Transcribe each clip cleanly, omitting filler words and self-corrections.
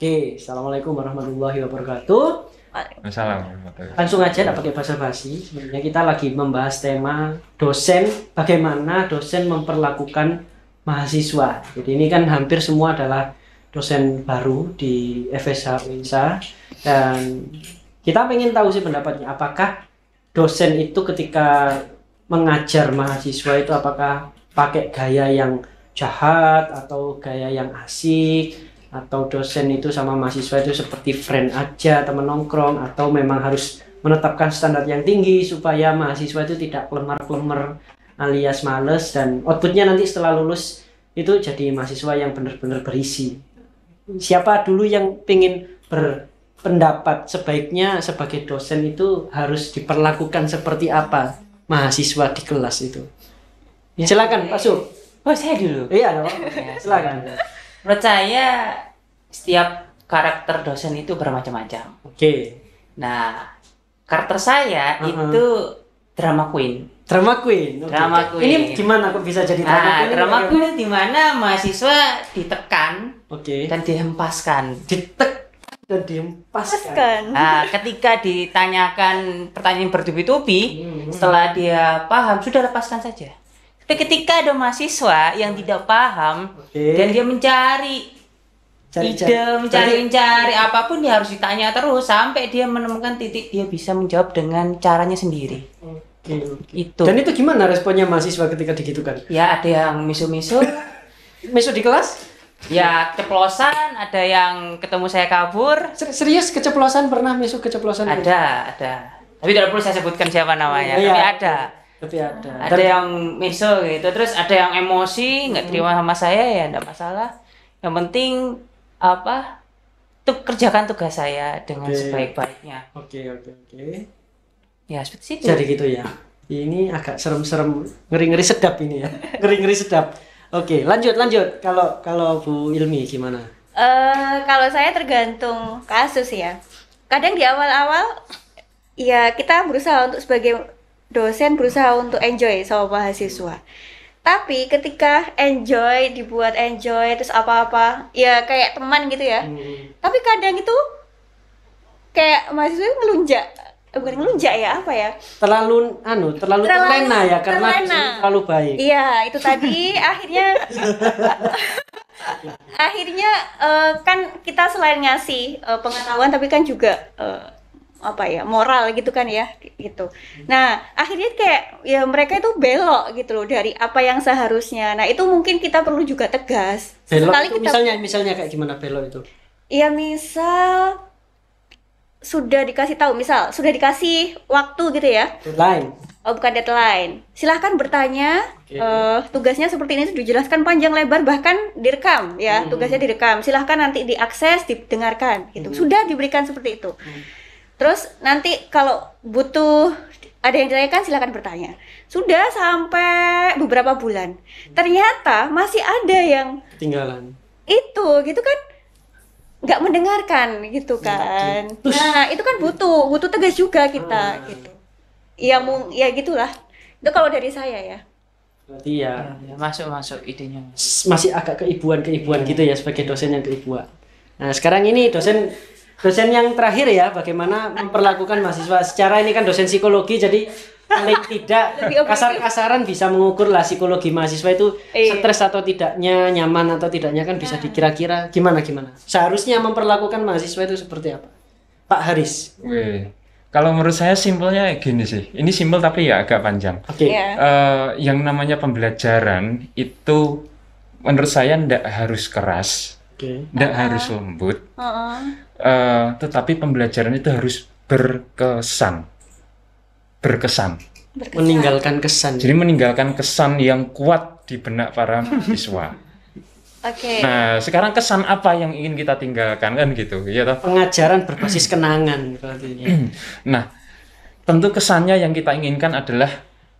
Oke, Assalamualaikum warahmatullahi wabarakatuh. Assalamualaikum. Langsung aja, tak pakai basa-basi. Sebenarnya kita lagi membahas tema dosen, bagaimana dosen memperlakukan mahasiswa. Jadi ini kan hampir semua adalah dosen baru di FSH Uinsa, dan kita pengen tahu sih pendapatnya, apakah dosen itu ketika mengajar mahasiswa itu apakah pakai gaya yang jahat atau gaya yang asik, atau dosen itu sama mahasiswa itu seperti friend aja, teman nongkrong, atau memang harus menetapkan standar yang tinggi supaya mahasiswa itu tidak kelemar-kelemar alias males, dan outputnya nanti setelah lulus itu jadi mahasiswa yang benar-benar berisi. Siapa dulu yang pengen berpendapat sebaiknya sebagai dosen itu harus diperlakukan seperti apa mahasiswa di kelas itu? Silakan Pak Su. Oh, saya dulu. Iya, silakan. Menurut saya setiap karakter dosen itu bermacam-macam. Oke. Nah, karakter saya itu drama queen. Drama queen. Okay. Drama queen. Ini gimana kok bisa jadi drama queen? Drama queen di mana mahasiswa ditekan dan dihempaskan. Dan dihempaskan. Ketika ditanyakan pertanyaan bertubi-tubi, setelah dia paham, sudah lepaskan saja. Tapi ketika ada mahasiswa yang tidak paham dan dia mencari apapun, dia harus ditanya terus sampai dia menemukan titik dia bisa menjawab dengan caranya sendiri. Itu. Dan itu gimana responnya mahasiswa ketika digitukan? Ya, ada yang misu-misu. Misu di kelas? Ya, keceplosan, ada yang ketemu saya kabur. Serius keceplosan, pernah misu keceplosan? Ada. Tapi tidak perlu saya sebutkan siapa namanya, tapi ada. Ada yang miso gitu, terus ada yang emosi nggak terima sama saya, ya enggak masalah. Yang penting kerjakan tugas saya dengan sebaik-baiknya. Oke. Ya seperti itu. Jadi gitu ya. Ini agak serem-serem, ngeri-ngeri sedap ini ya. Ngeri-ngeri sedap. Oke, lanjut. Kalau Bu Ilmi gimana? Kalau saya tergantung kasus ya. Kadang di awal-awal ya kita berusaha untuk sebagai dosen berusaha untuk enjoy sama mahasiswa. Tapi ketika dibuat enjoy terus apa-apa, ya kayak teman gitu ya. Tapi kadang itu kayak mahasiswa ngelunjak. Bukan ngelunjak ya, apa ya? Terlalu terlena ya, karena terlalu baik. Iya, itu tadi akhirnya kan kita selain ngasih pengetahuan tapi kan juga moral gitu kan ya gitu. Nah akhirnya kayak ya mereka itu belok gitu loh dari apa yang seharusnya. Nah itu mungkin kita perlu juga tegas. Belok itu misalnya kayak gimana belok itu? Ya misal sudah dikasih waktu gitu ya. Deadline. Oh bukan deadline. Silahkan bertanya. Tugasnya seperti ini, dijelaskan panjang lebar, bahkan direkam ya. Tugasnya direkam. Silahkan nanti diakses, didengarkan gitu. Sudah diberikan seperti itu. Terus nanti kalau butuh ada yang ditanyakan silakan bertanya. Sudah sampai beberapa bulan, ternyata masih ada yang ketinggalan. Itu gitu kan, nggak mendengarkan gitu kan. Nah itu kan butuh tegas juga kita gitu. Ya gitulah. Itu kalau dari saya ya. Berarti ya masuk idenya. Masih agak keibuan gitu ya sebagai dosen yang keibuan. Nah sekarang ini dosen yang terakhir ya, bagaimana memperlakukan mahasiswa secara ini kan dosen psikologi, jadi paling tidak kasar-kasaran bisa mengukur lah psikologi mahasiswa itu stres atau tidaknya, nyaman atau tidaknya kan bisa dikira-kira gimana. Seharusnya memperlakukan mahasiswa itu seperti apa? Pak Haris. Kalau menurut saya simpelnya gini sih, ini simpel tapi ya agak panjang. Yang namanya pembelajaran itu menurut saya tidak harus keras, tidak harus lembut. Tetapi pembelajaran itu harus berkesan. Meninggalkan kesan. Jadi meninggalkan kesan yang kuat di benak para mahasiswa. Nah, sekarang kesan apa yang ingin kita tinggalkan kan gitu, ya toh? Pengajaran berbasis kenangan berarti. Nah, tentu kesannya yang kita inginkan adalah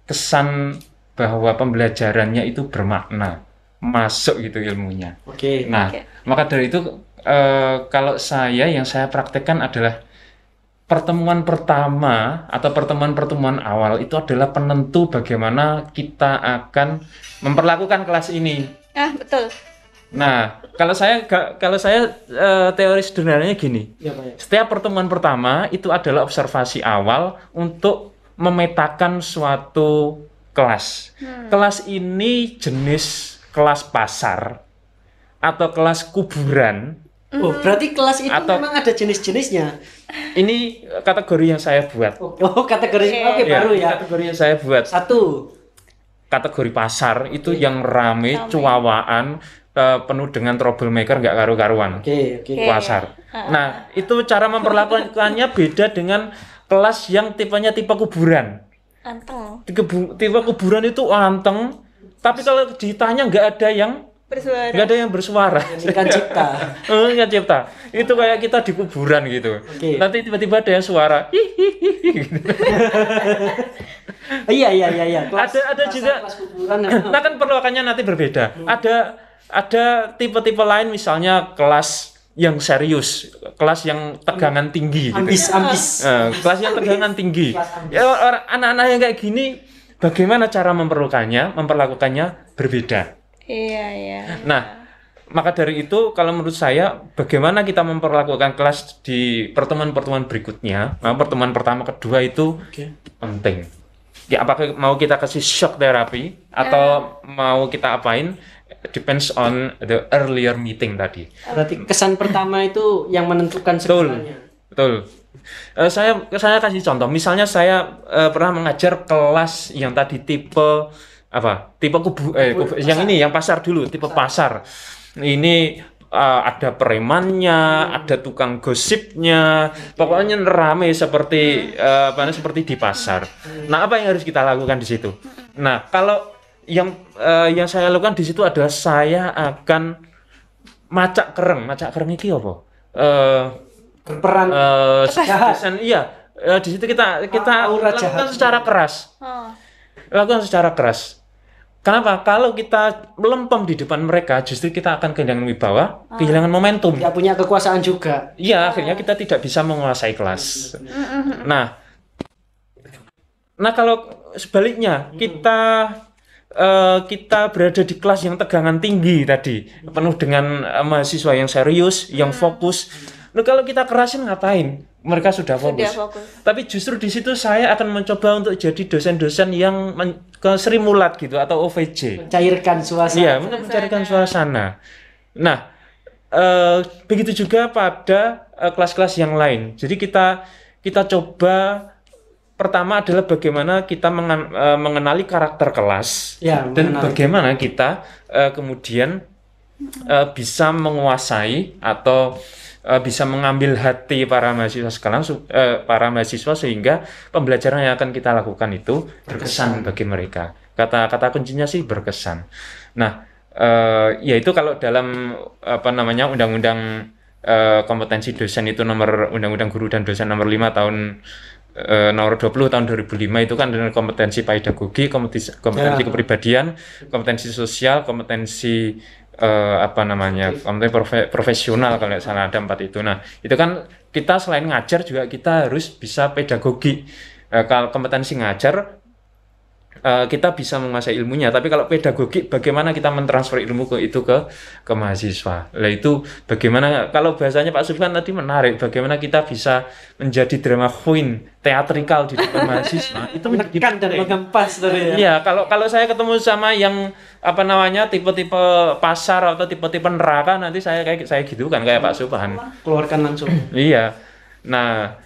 kesan bahwa pembelajarannya itu bermakna, masuk gitu ilmunya. Maka dari itu kalau yang saya praktekkan adalah pertemuan pertama atau pertemuan awal itu adalah penentu bagaimana kita akan memperlakukan kelas ini. Betul. Nah, kalau saya teori sederhananya gini. Ya, Pak, ya. Setiap pertemuan pertama itu adalah observasi awal untuk memetakan suatu kelas. Kelas ini jenis kelas pasar atau kelas kuburan. Oh, berarti kelas itu Atau- memang ada jenis-jenisnya. Ini kategori yang saya buat. Oh, kategori oke Ya, baru ya. kategori yang saya buat. Satu. Kategori pasar itu yang rame, cuawaan, penuh dengan troublemaker nggak karu-karuan. Oke. Pasar. Nah, itu cara memperlakukannya beda dengan kelas yang tipenya tipe kuburan. Anteng. Tipe kuburan itu anteng, tapi kalau ditanya Bersuara. nggak ada yang bersuara. Ikan cipta. Ikan cipta. Itu kayak kita di kuburan gitu. Oke. Nanti tiba-tiba ada yang suara. Hihihi. Gitu. Iya. Ada juga. Kelas kuburan. Nah kan perlakuannya nanti berbeda. Ada tipe-tipe lain, misalnya kelas yang serius, kelas yang tegangan tinggi. Gitu. Ambis. Kelas yang tegangan tinggi. Ya, anak-anak yang kayak gini, bagaimana cara memperlakukannya berbeda. Iya. Nah, maka dari itu kalau menurut saya bagaimana kita memperlakukan kelas di pertemuan-pertemuan berikutnya, pertemuan pertama kedua itu penting. Ya, apakah mau kita kasih shock therapy atau mau kita apain, depends on the earlier meeting tadi. Berarti kesan pertama itu yang menentukan segalanya. Betul. Saya kasih contoh. Misalnya saya pernah mengajar kelas yang tadi tipe apa? Tipe yang ini yang pasar dulu, tipe pasar. Ini ada premannya, ada tukang gosipnya, pokoknya rame seperti seperti di pasar. Nah, apa yang harus kita lakukan di situ? Nah, kalau yang saya lakukan di situ adalah saya akan macak kereng iki apa? Berperan Desain, iya. Di situ kita lakukan secara keras. Lakukan secara keras. Kenapa? Kalau kita melempem di depan mereka, justru kita akan kehilangan wibawa, kehilangan momentum. Nggak punya kekuasaan juga. Iya, akhirnya kita tidak bisa menguasai kelas. Nah kalau sebaliknya kita berada di kelas yang tegangan tinggi tadi, penuh dengan mahasiswa yang serius, yang fokus. Nah, kalau kita kerasin ngapain? Mereka sudah fokus. Tapi justru di situ saya akan mencoba untuk jadi dosen-dosen yang ke Sri Mulat gitu atau OVJ. Mencairkan suasana. Iya, mencairkan suasana. Nah, begitu juga pada kelas-kelas yang lain. Jadi kita coba pertama adalah bagaimana kita mengenali karakter kelas dan bagaimana kita kemudian bisa menguasai atau bisa mengambil hati para mahasiswa sehingga pembelajaran yang akan kita lakukan itu berkesan bagi mereka. Kata kuncinya sih berkesan. Nah, yaitu kalau dalam undang-undang kompetensi dosen itu undang-undang guru dan dosen nomor 5 tahun nomor 20 tahun 2005 itu kan dengan kompetensi pedagogi, kompetensi kepribadian, kompetensi sosial, kompetensi kompetensi profesional, kalau nggak salah ada 4 itu. Nah, itu kan kita selain ngajar juga kita harus bisa pedagogi. Kalau kompetensi ngajar kita bisa menguasai ilmunya, tapi kalau pedagogi bagaimana kita mentransfer ilmu ke mahasiswa. Lah itu bagaimana, kalau bahasanya Pak Sufyan tadi menarik, bagaimana kita bisa menjadi drama queen teatrikal di depan mahasiswa. Itu menekan dan mengempas tadi ya. Iya, kalau saya ketemu sama yang tipe-tipe pasar atau tipe-tipe neraka, nanti saya gitu kan kayak Pak Sufyan. Keluarkan langsung. Iya. Nah,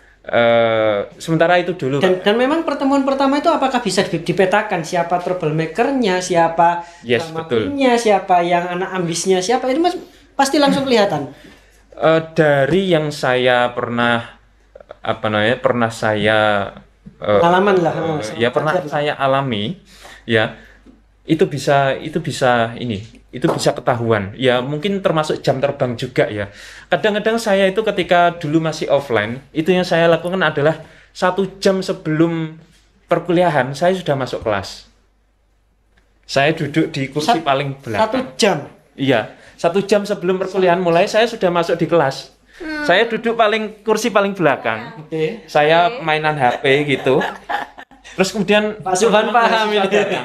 sementara itu dulu. Dan memang pertemuan pertama itu apakah bisa dipetakan siapa troublemaker-nya, siapa drama-nya, siapa yang anak ambisnya, siapa itu pasti langsung kelihatan. Dari yang saya pernah saya pengalaman lah. Pernah saya alami, ya. Itu bisa ketahuan. Ya mungkin termasuk jam terbang juga ya. Kadang-kadang saya itu ketika dulu masih offline, itu yang saya lakukan adalah 1 jam sebelum perkuliahan saya sudah masuk kelas. Saya duduk di kursi paling belakang. 1 jam? Iya, 1 jam sebelum perkuliahan mulai saya sudah masuk di kelas. Saya duduk kursi paling belakang. Saya mainan HP gitu. Terus kemudian Pak Sufyan paham ini.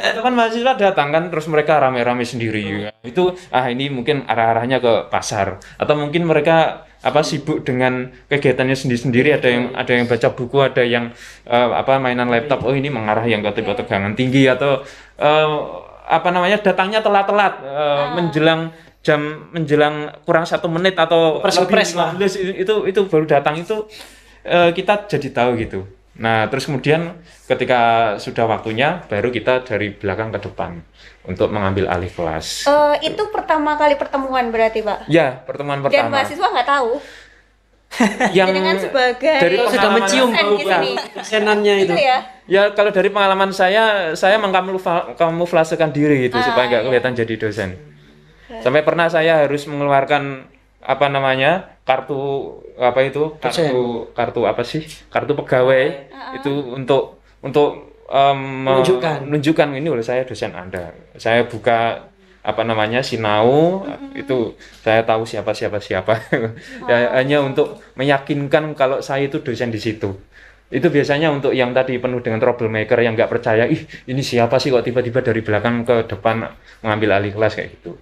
Itu kan mahasiswa datang kan terus mereka rame-rame sendiri. Itu ini mungkin arah-arahnya ke pasar atau mungkin mereka sibuk dengan kegiatannya sendiri-sendiri, ada yang baca buku, ada yang mainan laptop. Oh, ini mengarah yang ke tegangan tinggi atau datangnya telat-telat menjelang kurang 1 menit atau lebih 15 itu baru datang, itu kita jadi tahu gitu. Nah, terus kemudian ketika sudah waktunya baru kita dari belakang ke depan untuk mengambil alih kelas. Itu pertama kali pertemuan berarti, Pak? Ya, pertemuan pertama. Dan mahasiswa nggak tahu? Yang dengan sebagai dari sudah mencium dosenannya itu. Ya, kalau dari pengalaman saya kamuflasekan diri gitu supaya nggak kelihatan jadi dosen. Sampai pernah saya harus mengeluarkan kartu pegawai itu untuk menunjukkan ini loh saya dosen Anda. Saya buka sinau itu saya tahu siapa. Ya, hanya untuk meyakinkan kalau saya itu dosen di situ. Itu biasanya untuk yang tadi penuh dengan troublemaker yang nggak percaya, ini siapa sih kok tiba-tiba dari belakang ke depan mengambil alih kelas kayak gitu.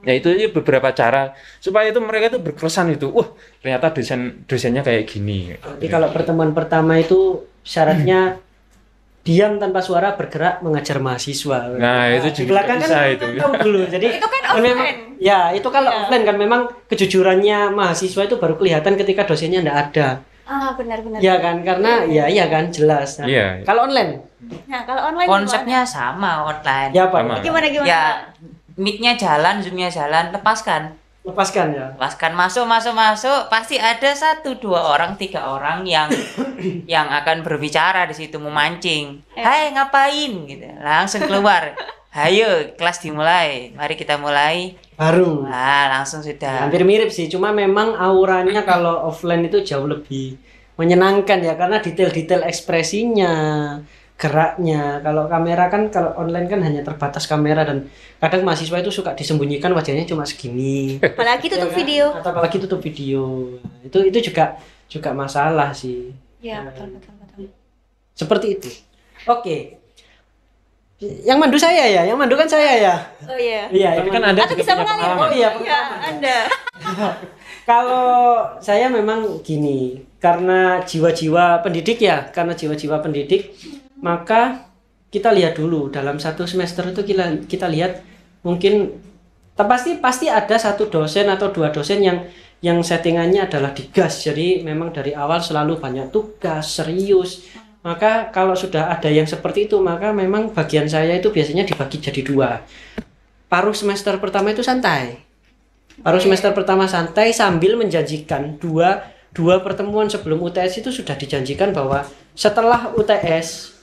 Ya itu beberapa cara supaya itu mereka itu berkesan itu. Ternyata dosennya kayak gini. Jadi kalau pertemuan pertama itu syaratnya diam tanpa suara bergerak mengajar mahasiswa. Nah, itu juga belakang bisa kan itu. Dulu. Jadi itu kan offline. Itu kalau offline kan memang kejujurannya mahasiswa itu baru kelihatan ketika dosennya enggak ada. Benar-benar. Ya kan, karena iya kan jelas. Nah, kalau online? Nah, kalau online konsepnya sama online. Ya, Pak. Gimana? Ya, mic-nya jalan, zoom-nya jalan, lepaskan ya. Lepaskan, masuk. Pasti ada 1, 2 orang, 3 orang yang akan berbicara di situ, memancing. Hai, ngapain gitu. Langsung keluar. Hayo, kelas dimulai. Mari kita mulai. Baru. Nah, langsung sudah. Hampir mirip sih, cuma memang auranya kalau offline itu jauh lebih menyenangkan ya, karena detail-detail ekspresinya, geraknya. Kalau kamera kan, kalau online kan hanya terbatas kamera, dan kadang mahasiswa itu suka disembunyikan wajahnya cuma segini. Apalagi tutup video. Atau apalagi tutup video. Itu juga masalah sih. Ya, betul. Seperti itu. Oke. Yang mandu saya ya, yang mandu kan saya ya. Oh iya. Iya, tapi kan Anda Atau juga bisa punya mengalir. pengalaman. Oh iya, Anda. Kalau saya memang gini, karena jiwa-jiwa pendidik, maka kita lihat dulu dalam 1 semester itu kita lihat mungkin pasti ada 1 dosen atau 2 dosen yang settingannya adalah digas. Jadi memang dari awal selalu banyak tugas, serius. Maka kalau sudah ada yang seperti itu, maka memang bagian saya itu biasanya dibagi jadi 2. Paruh semester pertama itu santai. Semester pertama santai sambil menjanjikan dua pertemuan sebelum UTS itu sudah dijanjikan bahwa setelah UTS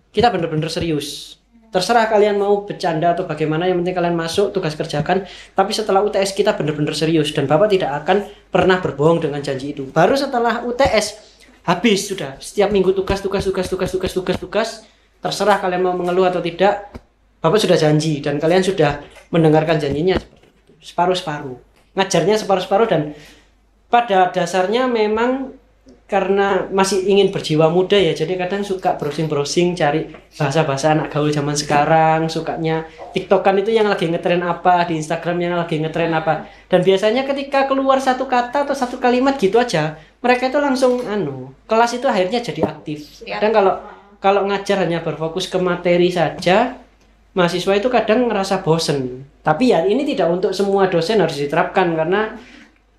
kita benar-benar serius. Terserah kalian mau bercanda atau bagaimana, yang penting kalian masuk, tugas kerjakan. Tapi setelah UTS kita benar-benar serius, dan Bapak tidak akan pernah berbohong dengan janji itu. Baru setelah UTS habis sudah, setiap minggu tugas. Terserah kalian mau mengeluh atau tidak, Bapak sudah janji dan kalian sudah mendengarkan janjinya separuh-separuh. Ngajarnya separuh-separuh, dan pada dasarnya memang karena masih ingin berjiwa muda ya, jadi kadang suka browsing cari bahasa-bahasa anak gaul zaman sekarang, sukanya TikTokan itu yang lagi ngetren apa, di Instagram yang lagi ngetren apa, dan biasanya ketika keluar 1 kata atau 1 kalimat gitu aja, mereka itu langsung kelas itu akhirnya jadi aktif. Dan kalau ngajar hanya berfokus ke materi saja, mahasiswa itu kadang ngerasa bosen. Tapi ya ini tidak untuk semua dosen harus diterapkan,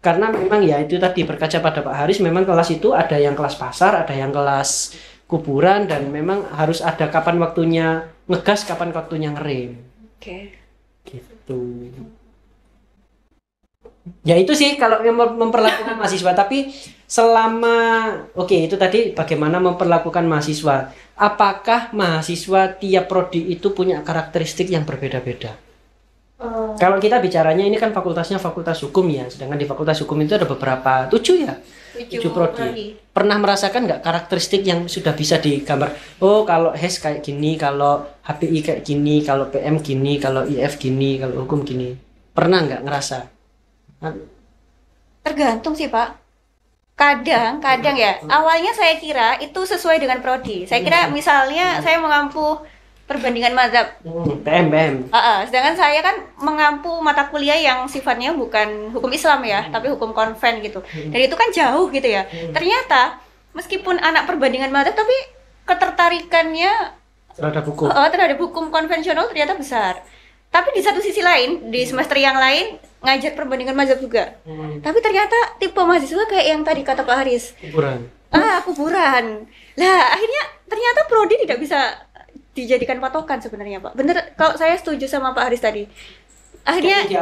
karena memang ya itu tadi, berkaca pada Pak Haris, memang kelas itu ada yang kelas pasar, ada yang kelas kuburan, dan memang harus ada kapan waktunya ngegas, kapan waktunya ngerem. Oke. Gitu. Ya itu sih kalau memperlakukan mahasiswa. Tapi selama itu tadi bagaimana memperlakukan mahasiswa. Apakah mahasiswa tiap prodi itu punya karakteristik yang berbeda-beda? Kalau kita bicaranya ini kan fakultasnya fakultas hukum ya, sedangkan di fakultas hukum itu ada beberapa 7 prodi. Pernah merasakan nggak karakteristik yang sudah bisa digambar? Oh, kalau HES kayak gini, kalau HPI kayak gini, kalau PM gini, kalau IF gini, kalau hukum gini. Pernah nggak ngerasa? Tergantung sih, Pak. Kadang ya. Awalnya saya kira itu sesuai dengan prodi. Saya kira misalnya saya mengampu perbandingan mazhab. PM. Sedangkan saya kan mengampu mata kuliah yang sifatnya bukan hukum Islam ya, tapi hukum konven gitu. Dan itu kan jauh gitu ya. Ternyata meskipun anak perbandingan mazhab, tapi ketertarikannya terhadap hukum konvensional ternyata besar. Tapi di satu sisi lain, di semester yang lain ngajar perbandingan mazhab juga. Tapi ternyata tipe mahasiswa kayak yang tadi kata Pak Haris. Kuburan. Lah akhirnya ternyata prodi tidak bisa dijadikan patokan sebenarnya, Pak. Bener, kalau saya setuju sama Pak Haris tadi. Akhirnya di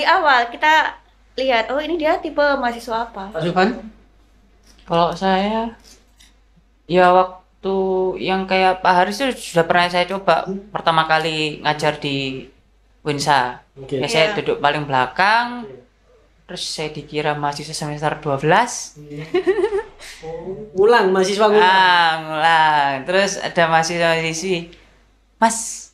awal kita lihat, oh ini dia tipe mahasiswa apa. Pak Sufan? Kalau saya ya waktu yang kayak Pak Haris itu sudah pernah saya coba pertama kali ngajar di Winsa. Ya saya duduk paling belakang. Terus saya dikira mahasiswa semester 12. Ngulang. Ngulang. Terus ada mahasiswa-mahasiswi. Mas,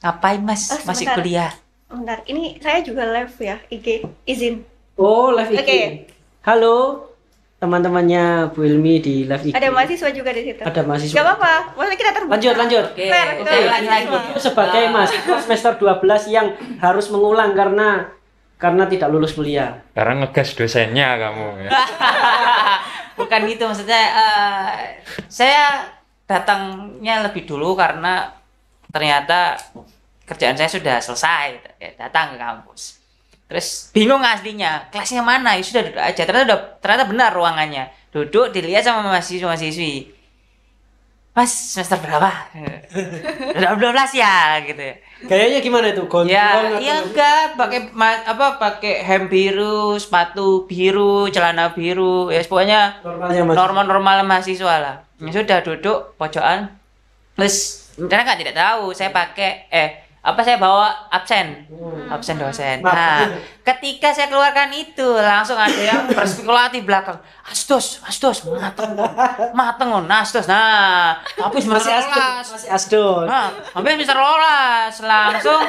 ngapain Mas? Masih kuliah? Bentar, ini saya juga live ya, IG. Izin. Live IG. Halo, teman-temannya Bu Ilmi di live IG. Ada mahasiswa juga di situ. Ada mahasiswa. Gak apa-apa, boleh kita terbuka. Lanjut. Oke, lanjut. Sebagai mahasiswa semester 12 yang harus mengulang karena tidak lulus kuliah. Karena ngegas dosennya kamu ya. Bukan gitu, maksudnya saya datangnya lebih dulu karena ternyata kerjaan saya sudah selesai, datang ke kampus. Terus bingung aslinya, kelasnya mana? Ya sudah duduk aja. Ternyata benar ruangannya. Duduk dilihat sama mahasiswa-mahasiswi. Mas, semester berapa? Udah 12 ya gitu ya. Gayanya gimana itu? Ya enggak, pakai hem biru, sepatu biru, celana biru, ya pokoknya normal mahasiswa lah. Ya sudah duduk pojokan. Terus karena kan tidak tahu, saya saya bawa absen dosen. Nah, ketika saya keluarkan itu langsung ada yang berspekulasi belakang. Asdos, mateng asdos. Nah, tapi masih asdos. Nah, habis Mister Lolas langsung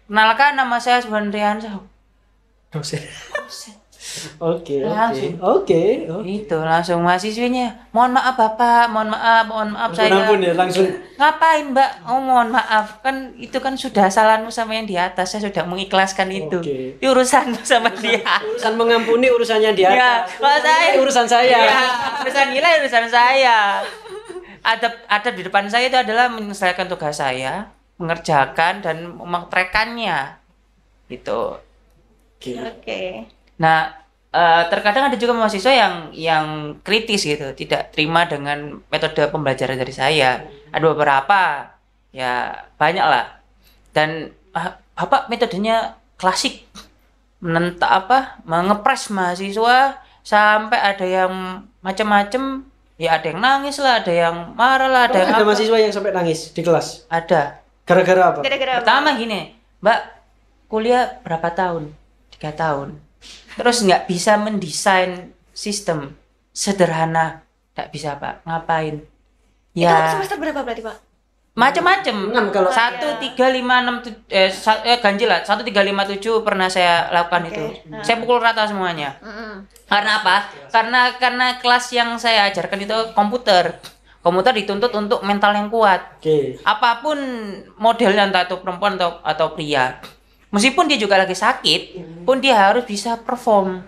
kenalkan nama saya Subhandriansyah. Dosen. Oke. Itu langsung mahasiswinya. Mohon maaf Bapak, mohon maaf saya. Ampun ya, langsung. Ngapain Mbak? Oh mohon maaf, kan itu kan sudah salahmu sama yang di atas. Saya sudah mengikhlaskan itu. Itu urusanmu sama dia. Urusan mengampuni urusannya di atas. Ya, kalau saya urusan saya. Ya, urusan saya. Ada di depan saya itu adalah menyelesaikan tugas saya, mengerjakan dan memotretkannya. Gitu. Oke. Nah, terkadang ada juga mahasiswa yang kritis gitu, tidak terima dengan metode pembelajaran dari saya. Ada beberapa, ya banyak lah. Dan Bapak metodenya klasik, mengepres mahasiswa sampai ada yang macam-macam. Ya ada yang nangis lah, ada yang marah lah, ada mahasiswa yang sampai nangis di kelas. Ada. Gara-gara apa? Pertama gini, Mbak, kuliah berapa tahun? 3 tahun. Terus nggak bisa mendesain sistem sederhana, nggak bisa Pak. Ngapain? Ya. Itu semester berapa berarti Pak? Macam-macam. 1, 3, 5, 6, ganjil lah. 1, 3, 5, 7 pernah saya lakukan itu. Saya pukul rata semuanya. Karena apa? Karena kelas yang saya ajarkan itu komputer. Komputer dituntut untuk mental yang kuat. Apapun modelnya, entah itu perempuan atau pria. Meskipun dia juga lagi sakit, pun dia harus bisa perform.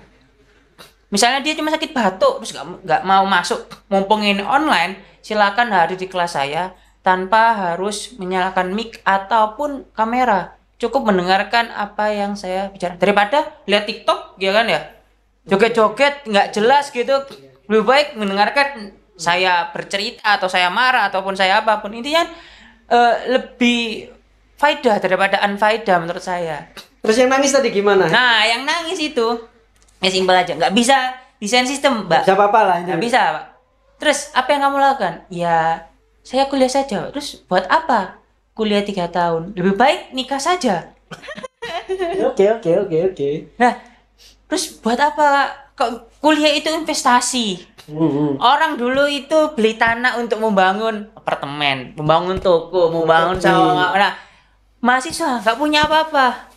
Misalnya dia cuma sakit batuk, terus nggak mau masuk, mumpung ini online, silakan hadir di kelas saya tanpa harus menyalakan mic ataupun kamera. Cukup mendengarkan apa yang saya bicara. Daripada lihat TikTok, ya kan ya, joget-joget nggak jelas gitu. Lebih baik mendengarkan saya bercerita atau saya marah ataupun saya apapun. Intinya lebih faedah daripada unfaedah menurut saya. Terus yang nangis tadi gimana? Nah, yang nangis itu ya simpel aja, nggak bisa desain sistem, Mbak. Bisa apa-apa lah. Nggak bisa, Pak. Terus apa yang kamu lakukan? Ya, saya kuliah saja. Terus buat apa? Kuliah 3 tahun. Lebih baik nikah saja. Oke. Nah, terus buat apa? Kok kuliah itu investasi? Orang dulu itu beli tanah untuk membangun apartemen, membangun toko, membangun sawah. Nah, mahasiswa nggak punya apa-apa.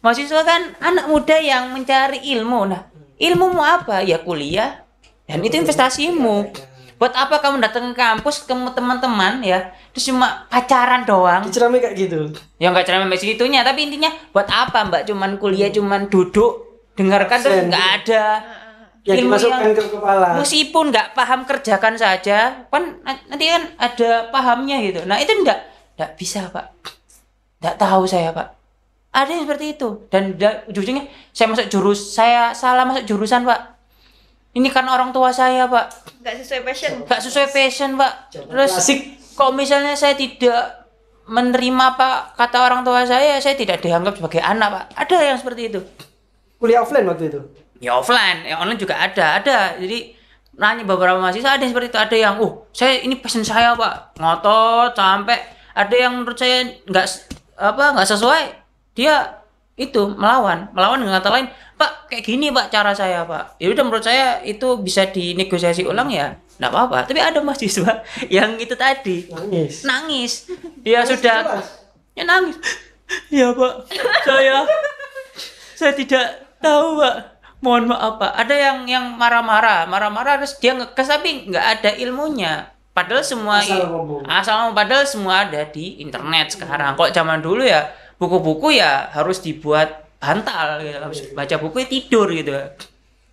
Mahasiswa kan anak muda yang mencari ilmu. Nah, ilmu mau apa? Ya kuliah. Dan itu investasimu. Buat apa kamu datang ke kampus ketemu teman-teman ya, terus cuma pacaran doang. Dicerami kayak gitu. Ya nggak ceramah sampai segitunya, tapi intinya buat apa Mbak cuman kuliah cuman duduk dengarkan terus nggak ada yang ilmu dimasukkan ke kepala. Meskipun nggak paham kerjakan saja, kan nanti kan ada pahamnya gitu. Nah itu nggak bisa Pak, nggak tahu saya Pak. Ada yang seperti itu dan ujung-ujungnya saya salah masuk jurusan Pak. Ini kan orang tua saya Pak. Nggak sesuai passion. Nggak sesuai passion Pak. Terus kalau misalnya saya tidak menerima apa kata orang tua saya tidak dianggap sebagai anak Pak. Ada yang seperti itu. Kuliah offline waktu itu? Ya offline, yang online juga ada. Jadi nanya beberapa mahasiswa ada yang seperti itu, ada yang, saya ini passion saya Pak, ngotot sampai ada yang menurut saya nggak sesuai, dia itu melawan dengan kata lain, Pak kayak gini Pak cara saya Pak. Ya udah menurut saya itu bisa dinegosiasi ulang ya, nggak apa-apa. Tapi ada mahasiswa yang itu tadi nangis. Ya sudah, ya nangis. Ya Pak, saya tidak tahu Pak, mohon maaf Pak. Ada yang marah-marah terus dia ngekes tapi nggak ada ilmunya. Padahal semua padahal semua ada di internet sekarang. Kok zaman dulu ya buku-buku ya harus dibuat bantal gitu. Habis baca buku ya tidur gitu.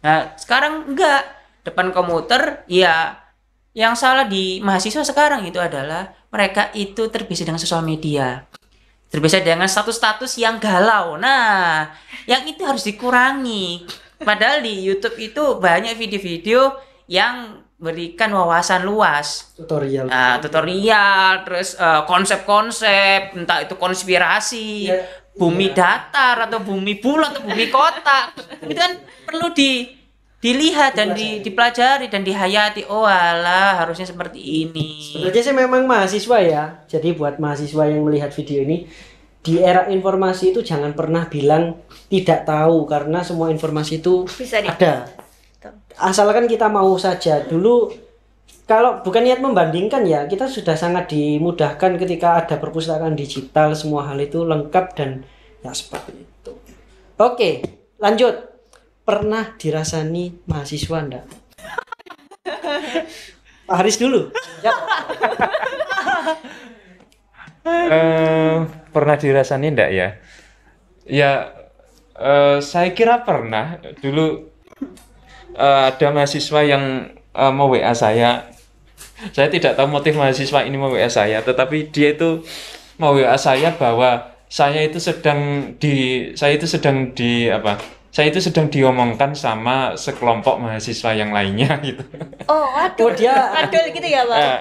Nah, sekarang enggak. Depan komputer ya yang salah di mahasiswa sekarang itu adalah mereka itu terbiasa dengan sosial media. Terbiasa dengan status-status yang galau. Nah, yang itu harus dikurangi. Padahal di YouTube itu banyak video-video yang berikan wawasan luas. Tutorial. Nah, tutorial, terus konsep-konsep, entah itu konspirasi, bumi datar atau bumi bulat atau bumi kotak. Itu kan perlu dilihat dan dipelajari dan dihayati. Oh alah, harusnya seperti ini. Sebenarnya sih memang mahasiswa ya. Jadi buat mahasiswa yang melihat video ini, di era informasi itu jangan pernah bilang tidak tahu, karena semua informasi itu bisa ada. Asalkan kita mau saja. Dulu kalau bukan niat membandingkan ya, kita sudah sangat dimudahkan ketika ada perpustakaan digital, semua hal itu lengkap dan ya seperti itu. Oke, lanjut. Pernah dirasani mahasiswa enggak? Pak Haris dulu. Ya. Pernah dirasani enggak ya? Ya, saya kira pernah. Dulu ada mahasiswa yang mau WA saya. Saya tidak tahu motif mahasiswa ini mau WA saya, tetapi dia itu mau WA saya bahwa saya itu sedang diomongkan sama sekelompok mahasiswa yang lainnya gitu. Oh, waduh. Dia adul gitu ya, Pak.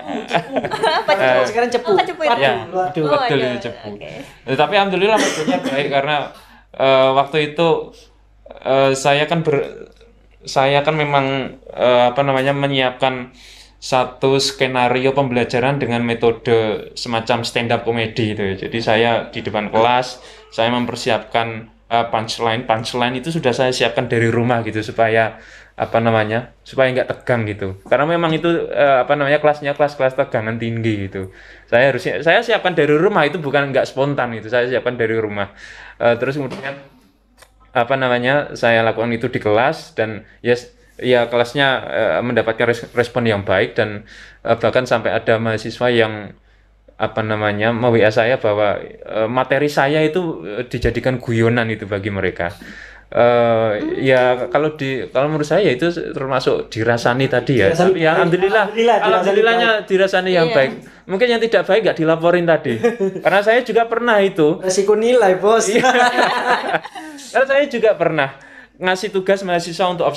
Sekarang cepu. Waduh itu cepu. Okay. Tapi alhamdulillah waktunya baik karena waktu itu saya kan memang menyiapkan satu skenario pembelajaran dengan metode semacam stand up comedy gitu. Jadi saya di depan kelas, saya mempersiapkan punchline itu sudah saya siapkan dari rumah gitu supaya supaya nggak tegang gitu. Karena memang itu kelasnya kelas tegangan tinggi gitu. Saya siapkan dari rumah, itu bukan nggak spontan itu, saya siapkan dari rumah. Terus kemudian saya lakukan itu di kelas dan ya kelasnya mendapatkan respon yang baik dan bahkan sampai ada mahasiswa yang mau WA saya bahwa materi saya itu dijadikan guyonan itu bagi mereka. Ya kalau menurut saya itu termasuk dirasani tadi ya. Tapi ya alhamdulillahnya dirasani yang baik. Mungkin yang tidak baik nggak dilaporin tadi. Karena saya juga pernah itu. Resiko nilai, Bos. Karena saya juga pernah ngasih tugas mahasiswa untuk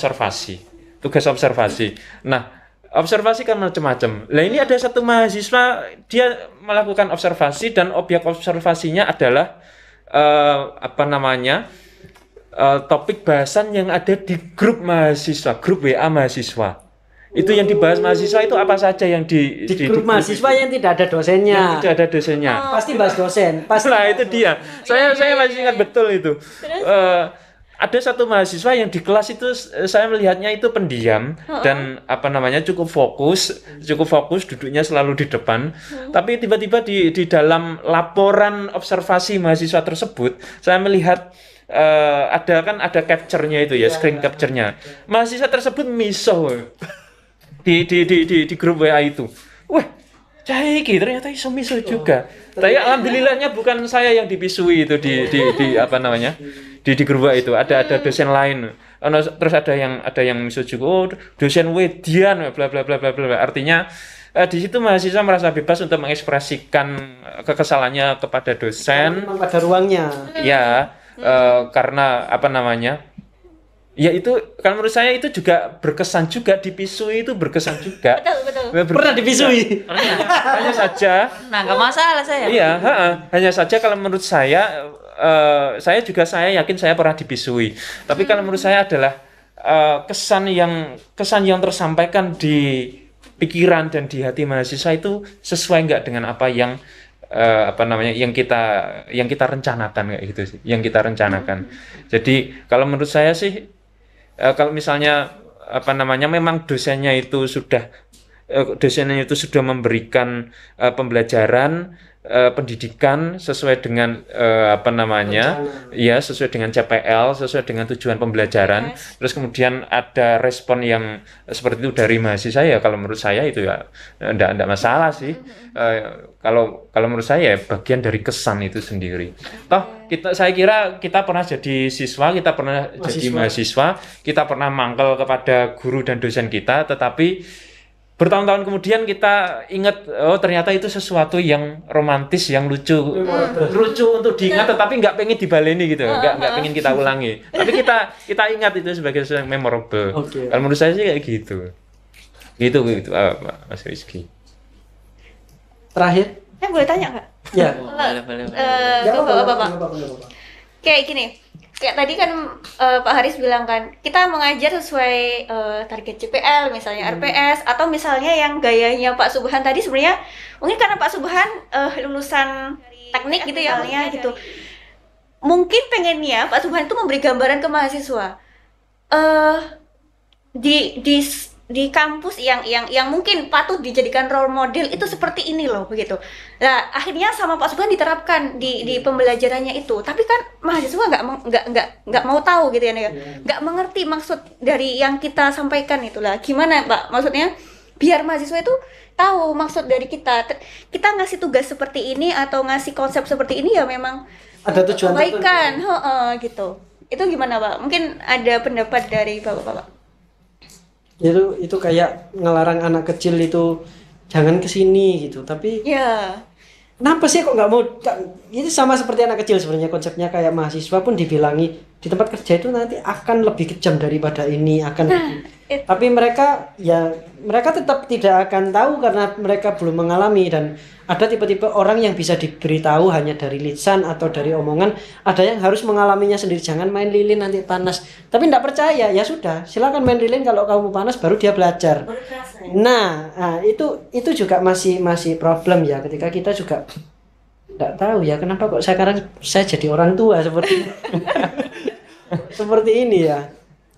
tugas observasi. Nah, observasi kan macam-macam. Lah ini ada satu mahasiswa, dia melakukan observasi dan objek observasinya adalah topik bahasan yang ada di grup mahasiswa, grup WA mahasiswa. Itu yang dibahas mahasiswa itu apa saja yang di grup mahasiswa yang tidak ada dosennya. Yang tidak ada dosennya. Pasti bahas dosen. Pasti. Lah itu dia. Saya masih ingat betul itu. Ada satu mahasiswa yang di kelas itu saya melihatnya itu pendiam dan cukup fokus duduknya selalu di depan. Tapi tiba-tiba di dalam laporan observasi mahasiswa tersebut saya melihat ada capture-nya itu ya, screen capture-nya. Mahasiswa tersebut miso. di grup WA itu. Wah, cah iki ternyata iso miso juga. Tapi alhamdulillahnya bukan saya yang dipisui itu di apa namanya? Di grup WA itu ada dosen lain. Terus ada yang miso juga. Oh, dosen Wedian bla bla bla bla bla. Artinya di situ mahasiswa merasa bebas untuk mengekspresikan kekesalannya kepada dosen. Memang pada ruangnya. Ya, karena apa namanya? Ya itu kalau menurut saya itu juga berkesan juga, dipisui itu berkesan juga. Betul. Pernah dipisui. Hanya saja. Nah, nggak masalah saya. Iya, hanya saja kalau menurut saya yakin saya pernah dipisui. Tapi kalau menurut saya adalah kesan yang tersampaikan di pikiran dan di hati mahasiswa itu sesuai nggak dengan apa yang yang kita rencanakan kayak gitu sih, yang kita rencanakan. Jadi kalau menurut saya sih kalau misalnya memang dosennya itu sudah memberikan pembelajaran pendidikan sesuai dengan sesuai dengan CPL, sesuai dengan tujuan pembelajaran. Terus kemudian ada respon yang seperti itu dari mahasiswa, ya kalau menurut saya itu ya enggak masalah sih. Kalau menurut saya bagian dari kesan itu sendiri. Toh saya kira kita pernah jadi siswa, kita pernah jadi mahasiswa, kita pernah mangkel kepada guru dan dosen kita, tetapi bertahun-tahun kemudian kita ingat, oh ternyata itu sesuatu yang romantis, yang lucu untuk diingat, tetapi nggak pengen dibaleni gitu, nggak pengen kita ulangi, tapi kita ingat itu sebagai sesuatu yang memorable. Kalau menurut saya sih kayak gitu Mas Rizky. Terakhir, boleh tanya nggak? Ya. Boleh. Bapak. Kayak gini, kayak tadi kan Pak Haris bilang kan, kita mengajar sesuai target CPL, misalnya RPS, atau misalnya yang gayanya Pak Subhan tadi sebenarnya mungkin karena Pak Subhan lulusan teknik gitu ya, gitu. Mungkin pengennya Pak Subhan itu memberi gambaran ke mahasiswa di kampus yang mungkin patut dijadikan role model itu seperti ini loh, begitu. Nah, akhirnya sama Pak Subhan diterapkan di pembelajarannya itu. Tapi kan mahasiswa nggak mau tahu gitu ya, nggak mengerti maksud dari yang kita sampaikan itulah. Gimana Pak? Maksudnya biar mahasiswa itu tahu maksud dari kita ngasih tugas seperti ini atau ngasih konsep seperti ini ya memang ada tujuan kebaikan, gitu. Itu gimana Pak? Mungkin ada pendapat dari Bapak-bapak. Itu kayak ngelarang anak kecil itu jangan kesini gitu, tapi kenapa sih kok nggak mau? Itu sama seperti anak kecil sebenarnya, konsepnya kayak mahasiswa pun dibilangi di tempat kerja itu nanti akan lebih kejam daripada ini, tapi mereka tetap tidak akan tahu karena mereka belum mengalami. Dan ada tipe-tipe orang yang bisa diberitahu hanya dari lisan atau dari omongan, ada yang harus mengalaminya sendiri. Jangan main lilin nanti panas, tapi tidak percaya, ya sudah silakan main lilin, kalau kamu panas baru dia belajar. Nah, itu juga masih problem ya, ketika kita juga tidak tahu ya kenapa kok sekarang saya jadi orang tua seperti seperti ini ya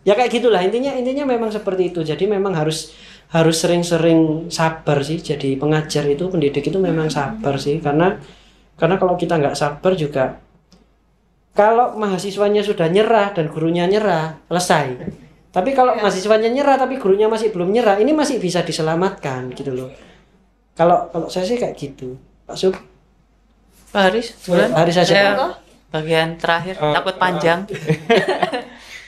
kayak gitulah. Intinya memang seperti itu. Jadi memang harus sering-sering sabar sih. Jadi pengajar itu, pendidik itu memang sabar sih, karena kalau kita nggak sabar juga, kalau mahasiswanya sudah nyerah dan gurunya nyerah, selesai. Tapi kalau mahasiswanya nyerah tapi gurunya masih belum nyerah, ini masih bisa diselamatkan gitu loh. Kalau saya sih kayak gitu. Pak Sub, Pak Haris, Haris aja. Bagian terakhir takut panjang.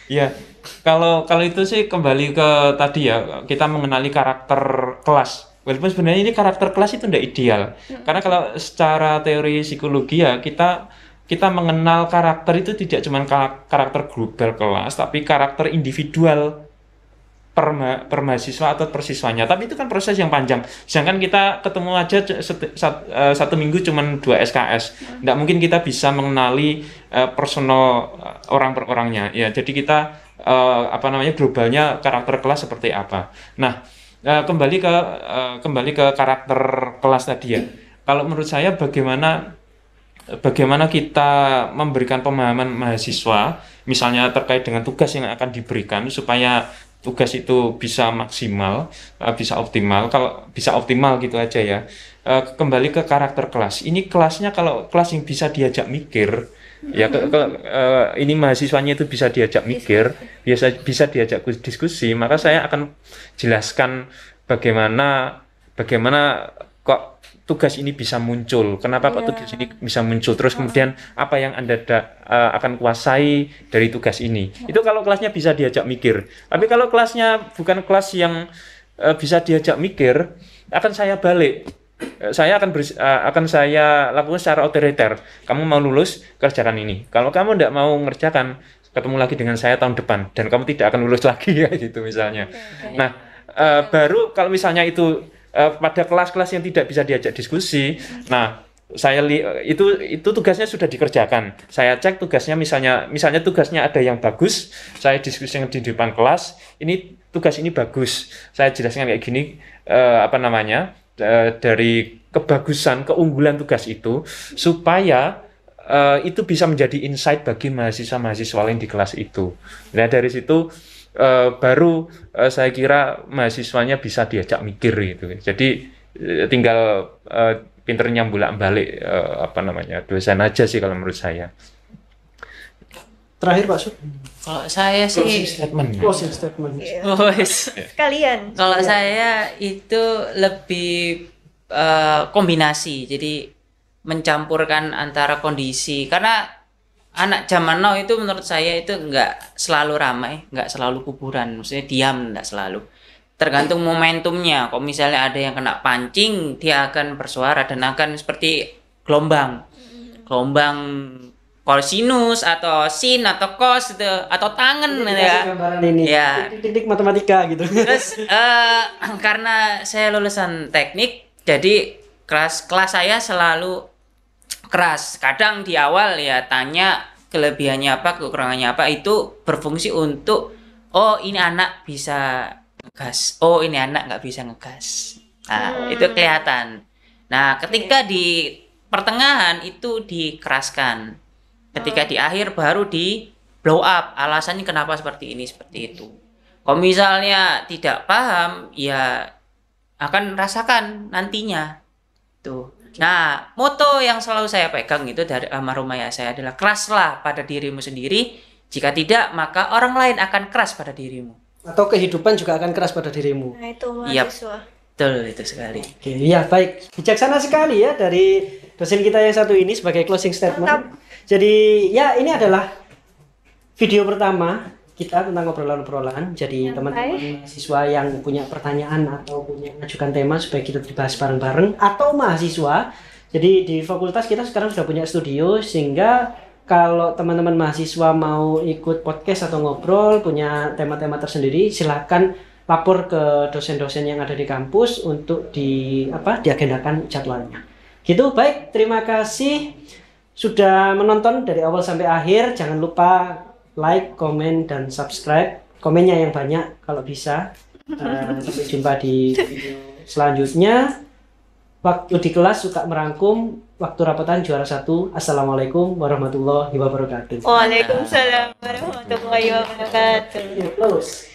Ya, kalau itu sih kembali ke tadi ya, kita mengenali karakter kelas. Walaupun sebenarnya ini karakter kelas itu tidak ideal. Karena kalau secara teori psikologi ya, kita mengenal karakter itu tidak cuma karakter global kelas, tapi karakter individual per mahasiswa atau persiswanya. Tapi itu kan proses yang panjang. Sedangkan kita ketemu aja satu minggu cuma 2 SKS. Tidak mungkin kita bisa mengenali personal orang per orangnya. Ya, jadi kita globalnya karakter kelas seperti apa. Nah, kembali ke karakter kelas tadi ya. Kalau menurut saya bagaimana kita memberikan pemahaman mahasiswa, misalnya terkait dengan tugas yang akan diberikan, supaya tugas itu bisa maksimal, bisa optimal. Kalau bisa optimal gitu aja ya. Kembali ke karakter kelas. Ini kelasnya kalau kelas yang bisa diajak mikir, ya ini mahasiswanya itu bisa diajak mikir, bisa diajak diskusi, maka saya akan jelaskan bagaimana kok tugas ini bisa muncul, kenapa kok tugas ini bisa muncul, terus kemudian apa yang Anda akan kuasai dari tugas ini. Itu kalau kelasnya bisa diajak mikir. Tapi kalau kelasnya bukan kelas yang bisa diajak mikir, akan saya balik. Saya akan saya lakukan secara otoriter. Kamu mau lulus, kerjakan ini. Kalau kamu tidak mau ngerjakan, ketemu lagi dengan saya tahun depan dan kamu tidak akan lulus lagi ya gitu misalnya. Nah, baru kalau misalnya itu pada kelas-kelas yang tidak bisa diajak diskusi, nah itu tugasnya sudah dikerjakan. Saya cek tugasnya, misalnya tugasnya ada yang bagus, saya diskusi di depan kelas, ini tugas ini bagus, saya jelaskan kayak gini, dari kebagusan, keunggulan tugas itu, supaya itu bisa menjadi insight bagi mahasiswa lain di kelas itu. Nah dari situ baru saya kira mahasiswanya bisa diajak mikir gitu. Jadi tinggal pinternya bolak-balik dosen aja sih kalau menurut saya. Terakhir Pak Su. Kalau saya sih Closing statement. Kalian. Kalau saya itu lebih kombinasi. Jadi mencampurkan antara kondisi, karena anak zaman now itu menurut saya itu nggak selalu ramai, nggak selalu kuburan, maksudnya diam, nggak selalu. Tergantung momentumnya. Kalau misalnya ada yang kena pancing, dia akan bersuara dan akan seperti gelombang kosinus atau sin atau cos itu atau tangan ya. Ini. Ya. Titik matematika gitu. Terus karena saya lulusan teknik, jadi kelas saya selalu keras. Kadang di awal ya tanya kelebihannya apa, kekurangannya apa, itu berfungsi untuk ini anak bisa ngegas, ini anak nggak bisa ngegas. Nah, itu kelihatan. Nah, ketika di pertengahan itu dikeraskan. Ketika di akhir baru di blow up. Alasannya kenapa seperti ini, seperti itu. Kalau misalnya tidak paham, ya akan rasakan nantinya. Tuh. Nah, moto yang selalu saya pegang itu dari almarhum ayah saya adalah keraslah pada dirimu sendiri. Jika tidak, maka orang lain akan keras pada dirimu. Atau kehidupan juga akan keras pada dirimu. Nah, itu mahasiswa. Betul, itu sekali. Oke, ya baik. Bijaksana sekali ya dari dosen kita yang satu ini sebagai closing statement. Mantap. Jadi, ya ini adalah video pertama kita tentang obrolan-obrolan. Jadi teman-teman mahasiswa yang punya pertanyaan atau punya mengajukan tema supaya kita dibahas bareng-bareng, atau mahasiswa. Jadi di fakultas kita sekarang sudah punya studio, sehingga kalau teman-teman mahasiswa mau ikut podcast atau ngobrol, punya tema-tema tersendiri, silakan lapor ke dosen-dosen yang ada di kampus untuk diagendakan jadwalnya. Gitu, baik. Terima kasih sudah menonton dari awal sampai akhir. Jangan lupa like, komen, dan subscribe. Komennya yang banyak kalau bisa. Sampai jumpa di video selanjutnya. Waktu di kelas suka merangkum, waktu rapatan juara 1. Assalamualaikum warahmatullahi wabarakatuh. Waalaikumsalam warahmatullahi wabarakatuh. Close.